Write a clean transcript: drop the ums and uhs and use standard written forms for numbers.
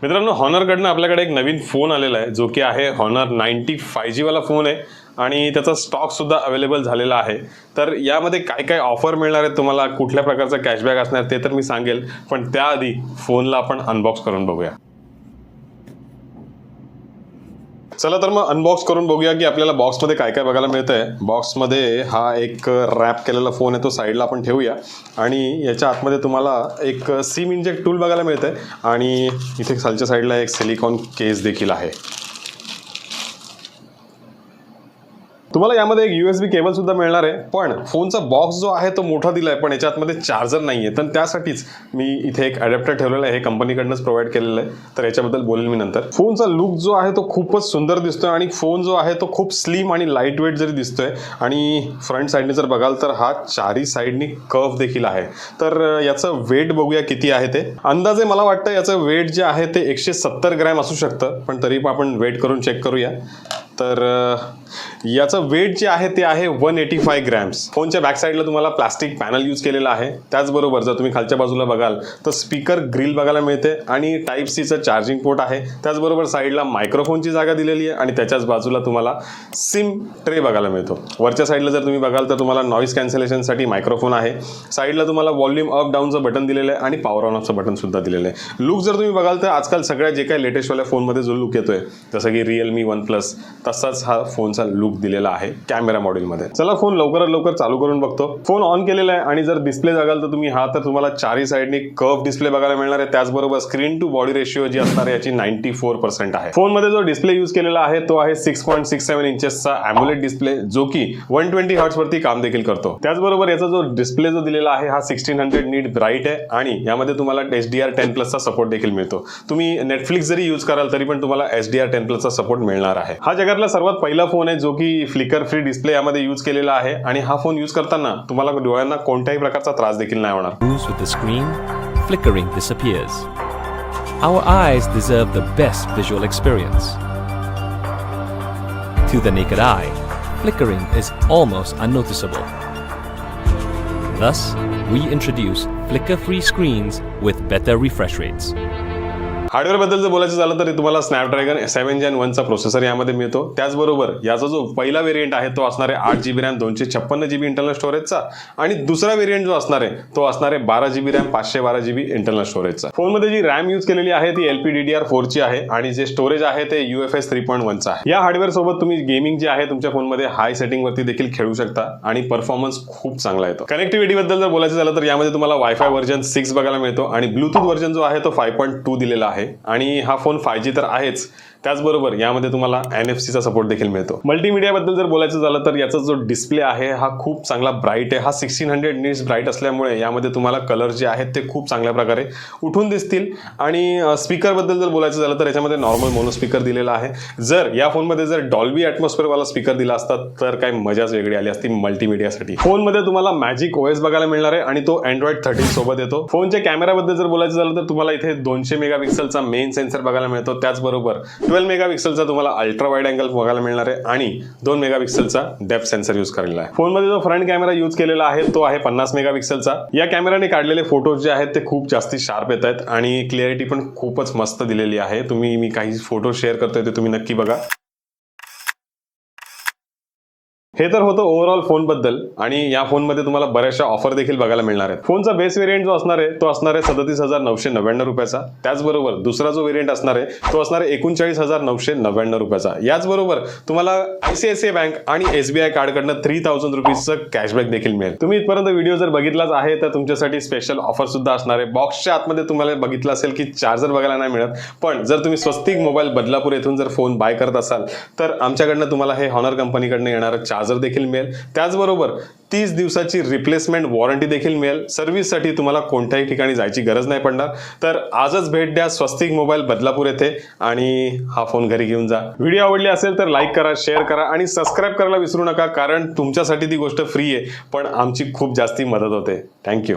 मित्रांनो, हॉनरकडनं आपल्याकडे एक नवीन फोन आलेला आहे जो की आहे हॉनर 90 5G वाला फोन आहे आणि त्याचा स्टॉक सुद्धा अवेलेबल झालेला आहे। तर यामध्ये काय काय ऑफर मिळणार आहे, तुम्हाला कुठल्या प्रकारचा कॅशबॅक असणार ते तर मी सांगेल, पण त्याआधी फोनला आपण अनबॉक्स करून बघूया। चला तर मग अनबॉक्स करून बघूया की आपल्याला बॉक्समध्ये काय काय बघायला मिळतंय। बॉक्समध्ये हा एक रॅप केलेला फोन आहे, तो साईडला आपण ठेवूया आणि याच्या आतमध्ये तुम्हाला एक सिम इंजेक्ट टूल बघायला मिळतंय आणि इथे खालच्या साईडला एक सिलिकॉन केस देखील आहे। तुम्हाला यामध्ये एक USB केबल सुद्धा मिळणार आहे, पण फोनचा बॉक्स जो आहे तो मोठा दिलाय, पण याच्या आतमध्ये चार्जर नाहीये, तर त्यासाठीच मी इथे एक अडॅप्टर ठेवलेला आहे, हे कंपनीकडूनच प्रोव्हाइड केलेलं आहे, तर याच्याबद्दल बोलेल मी नंतर। फोनचा लुक जो आहे तो खूपच सुंदर दिसतोय आणि फोन जो आहे तो खूप स्लिम आणि लाईट वेट जरी दिसतोय आणि फ्रंट साइडने जर बघाल तर हा चारही साइडनी कर्व देखील आहे। तर याचं वेट बघूया किती आहे ते। अंदाजे मला वाटतं याचं वेट जे आहे ते 170 ग्रॅम असू शकतं, पण तरी पण आपण वेट करून चेक करूया। तर याचं वेट जे आहे ते आहे 185 ग्रॅम्स। फोनच्या बॅक साईडला तुम्हाला प्लास्टिक पॅनल यूज केलेला आहे, त्याचबरोबर जर तुम्ही खालच्या बाजूला बघाल तर स्पीकर ग्रिल बघायला मिळते आणि टाइप सी चं चार्जिंग पोर्ट आहे, त्याचबरोबर साईडला मायक्रोफोनची जागा दिलेली आहे आणि त्याच्याच बाजूला तुम्हाला सिम ट्रे बघायला मिळतो। वरच्या साईडला जर तुम्ही बघाल तर तुम्हाला नॉइस कॅन्सलेशनसाठी मायक्रोफोन आहे, साईडला तुम्हाला व्हॉल्यूम अप डाऊनचं बटन दिलेलं आहे आणि पॉवर ऑन ऑफचं बटन सुद्धा दिलेलं आहे। लुक जर तुम्ही बघाल तर आजकाल सगळ्या जे काही लेटेस्ट वाल्या फोनमध्ये जो लुक येतोय, जसं की Realme OnePlus, तसाच हा फोनचा लुक दिलेला आहे कॅमेरा मॉड्यूलमध्ये। चला फोन लवकरात लवकर चालू करून बघतो। फोन ऑन केलेला आहे आणि जर डिस्प्ले बघाल तर तुम्ही हा तर तुम्हाला चारही साइडनी कर्व डिस्प्ले बघायला मिळणार आहे, त्याचबरोबर स्क्रीन टू बॉडी रेशिओ जी असणार आहे याची 94% आहे। फोनमध्ये जो डिस्प्ले यूज केलेला आहे तो आहे 6.67 इंचेसचा Amoled डिस्प्ले, जो की 120 हर्ट्ज वरती काम देखील करतो। त्याचबरोबर याचा जो डिस्प्ले जो दिलेला आहे हा 1600 नीट ब्राईट आहे आणि यामध्ये तुम्हाला HDR10+ चा सपोर्ट देखील मिळतो। तुम्ही नेटफ्लिक्स जरी यूज कराल तरी पण तुम्हाला HDR10+ चा सपोर्ट मिळणार आहे। हा जगातला सर्वात पहिला फोन आहे जो की फ्लिकर फ्री डिस्प्ले यामध्ये यूज केलेला आहे आणि हा फोन यूज करताना तुम्हाला डोळ्यांना कोणत्याही प्रकारचा त्रास देखील नाही होणार। With the screen, flickering disappears. Our eyes deserve the best visual experience. To the naked eye, flickering is almost unnoticeable. Thus, we introduce flicker-free screens with better refresh rates. Hardware बद्दल जर बोलायचं झालं तर तुम्हाला स्नॅपड्रॅगन 7 Gen 1 चा processor यामध्ये मिळतो, त्याचबरोबर याचा जो पहिला वेरिएंट आहे तो असणार आहे 8GB रॅम 256GB इंटरनल स्टोरेजचा आणि दुसरा वेरिएंट जो असणार आहे तो असणार आहे 12GB रॅम 512GB इंटरनल स्टोरेजचा। फोनमध्ये जी रॅम यूज केलेली आहे ती LPDDR4 ची आहे आणि जे स्टोरेज आहे ते UFS 3.1 चा आहे। या हार्डवेअर सोबत तुम्ही गेमिंग जे आहे तुमच्या फोनमध्ये हाय सेटिंग वरती देखील खेळू शकता आणि परफॉर्मन्स खूप चांगला येतो। कनेक्टिव्हिटी बद्दल जर बोलायचं झालं तर यामध्ये तुम्हाला वायफाय वर्जन 6 बघायला मिळतो आणि ब्लूटूथ वर्जन जो आहे तो 5.2 दिलेला आहे आणि हा फोन 5G तर आहेच, त्याचबरोबर यामध्ये तुम्हाला NFC चा सपोर्ट देखील मिळतो। मल्टीमीडिया बद्दल जर बोलायचं झालं तर याचा जो डिस्प्ले आहे हा खूप चांगला ब्राईट आहे, हा 1600 निट्स ब्राईट असल्यामुळे यामध्ये तुम्हाला कलर जे आहेत ते खूप चांगल्या प्रकारे उठून दिसतील। आणि स्पीकर बद्दल जर बोलायचं झालं तर याच्यामध्ये नॉर्मल मोनो स्पीकर दिलेला आहे। जर या फोनमध्ये जर डॉल्बी ॲटमॉस्फिअर वाला स्पीकर दिला असता तर काय मजाच वेगळी आली असती मल्टीमीडियासाठी। फोनमध्ये तुम्हाला मॅजिक OS बघायला मिळणार आहे आणि तो Android 13 सोबत येतो। फोनच्या कॅमेराबद्दल जर बोलायचं झालं तर तुम्हाला इथे 200 मेगापिक्सलचा मेन सेन्सर बघायला मिळतो, त्याचबरोबर 12 मेगापिक्सलचा तुम्हाला अल्ट्रा वाईड अँगल बघायला मिळणार आहे आणि 2 मेगापिक्सलचा डेप्थ सेन्सर यूज केलेला आहे। फोनमध्ये जो फ्रंट कॅमेरा यूज केलेला आहे तो आहे 50 मेगापिक्सलचा। या कॅमेराने काढलेले फोटोज जे आहेत ते खूप जास्ती शार्प येत आहेत आणि क्लिअरिटी पण खूपच मस्त दिलेली आहे। मी काही फोटो शेअर करतोय ते तुम्ही नक्की बघा। हे तर होतं ओव्हरऑल फोन बद्दल आणि या फोनमध्ये तुम्हाला बऱ्याचशा ऑफर देखील बघायला मिळणार आहेत। फोनचा बेस वेरिएंट जो असणार आहे तो असणार आहे 37,999 रुपयाचा, त्याचबरोबर दुसरा जो वेरिएंट असणार आहे तो असणार आहे 39,999 रुपयाचा। याचबरोबर तुम्हाला ICICI बँक आणि SBI कार्डकडनं 3000 रुपीजचं कॅशबॅक देखील मिळेल। तुम्ही इथपर्यंत व्हिडिओ जर बघितलाच आहे तर तुमच्यासाठी स्पेशल ऑफर सुद्धा असणार आहे। बॉक्सच्या आतमध्ये तुम्हाला बघितलं असेल की चार्जर बघायला नाही मिळत, पण जर तुम्ही स्वस्तिक मोबाईल बदलापूर येथून जर फोन बाय करत असाल तर आमच्याकडनं तुम्हाला हे हॉनर कंपनीकडनं येणारं चार्जर देखील मिळेल, त्याचबरोबर 30 दिवसाची रिप्लेसमेंट वॉरंटी देखील मिळेल। सर्व्हिससाठी तुम्हाला कोणत्याही ठिकाणी जायची गरज नाही पडणार। तर आजच भेट द्या स्वस्तिक मोबाईल बदलापूर येथे आणि हा फोन घरी घेऊन जा। व्हिडिओ आवडली असेल तर लाईक करा, शेअर करा आणि सबस्क्राईब करायला विसरू नका, कारण तुमच्यासाठी ती गोष्ट फ्री आहे पण आमची खूप जास्ती मदत होते। थँक्यू।